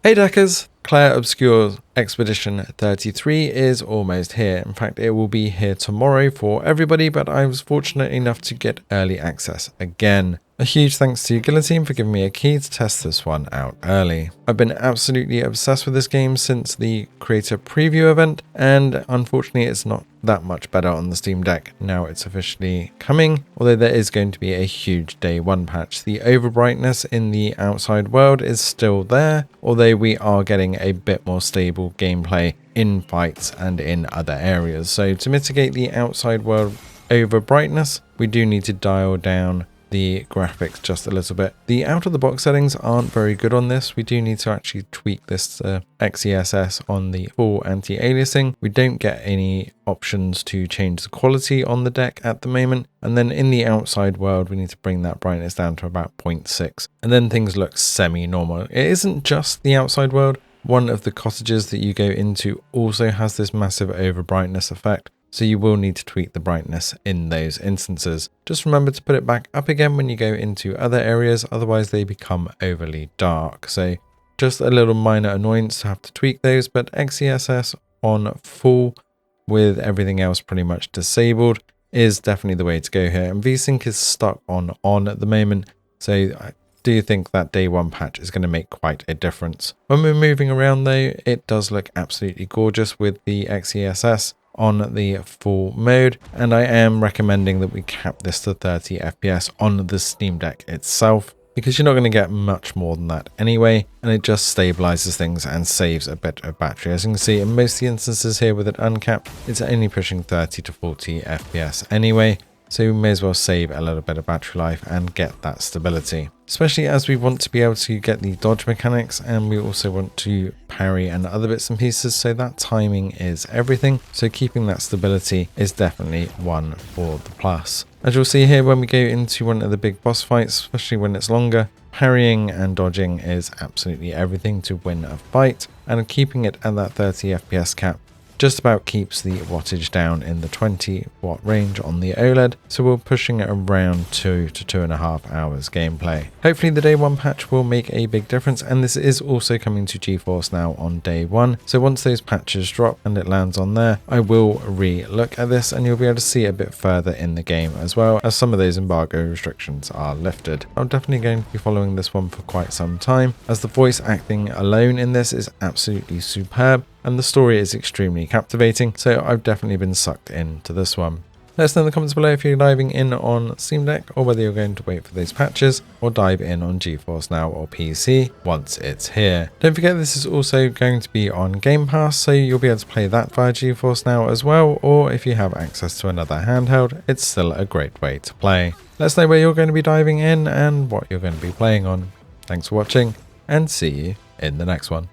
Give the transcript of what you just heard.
Hey Deckers! Clair Obscur Expedition 33 is almost here. In fact, it will be here tomorrow for everybody, but I was fortunate enough to get early access again. A huge thanks to Guillotine for giving me a key to test this one out early. I've been absolutely obsessed with this game since the creator preview event, and unfortunately it's not that much better on the Steam Deck now it's officially coming, although there is going to be a huge day one patch. The overbrightness in the outside world is still there, although we are getting a bit more stable gameplay in fights and in other areas. So to mitigate the outside world overbrightness, we do need to dial down the graphics just a little bit. The out of the box settings aren't very good on this. We do need to actually tweak this XESS on the full anti-aliasing. We don't get any options to change the quality on the deck at the moment. And then in the outside world, we need to bring that brightness down to about 0.6. And then things look semi-normal. It isn't just the outside world. One of the cottages that you go into also has this massive overbrightness effect. So you will need to tweak the brightness in those instances. Just remember to put it back up again when you go into other areas, otherwise they become overly dark. So just a little minor annoyance to have to tweak those, but XESS on full with everything else pretty much disabled is definitely the way to go here. And VSync is stuck on at the moment, so I do think that day one patch is going to make quite a difference. When we're moving around though, it does look absolutely gorgeous with the XESS on the full mode, and I am recommending that we cap this to 30 FPS on the Steam Deck itself, because you're not going to get much more than that anyway, and it just stabilizes things and saves a bit of battery. As you can see in most of the instances here with it uncapped, it's only pushing 30 to 40 FPS anyway, so we may as well save a little bit of battery life and get that stability. Especially as we want to be able to get the dodge mechanics, and we also want to parry and other bits and pieces, so that timing is everything. So keeping that stability is definitely one for the plus. As you'll see here, when we go into one of the big boss fights, especially when it's longer, parrying and dodging is absolutely everything to win a fight, and keeping it at that 30 FPS cap just about keeps the wattage down in the 20 watt range on the OLED, so we're pushing it around 2 to 2.5 hours gameplay. Hopefully the day one patch will make a big difference, and this is also coming to GeForce Now on day one, so once those patches drop and it lands on there, I will re-look at this, and you'll be able to see a bit further in the game as well, as some of those embargo restrictions are lifted. I'm definitely going to be following this one for quite some time, as the voice acting alone in this is absolutely superb, and the story is extremely captivating, so I've definitely been sucked into this one. Let us know in the comments below if you're diving in on Steam Deck, or whether you're going to wait for those patches or dive in on GeForce Now or PC once it's here. Don't forget this is also going to be on Game Pass, so you'll be able to play that via GeForce Now as well, or if you have access to another handheld, it's still a great way to play. Let us know where you're going to be diving in and what you're going to be playing on. Thanks for watching, and see you in the next one.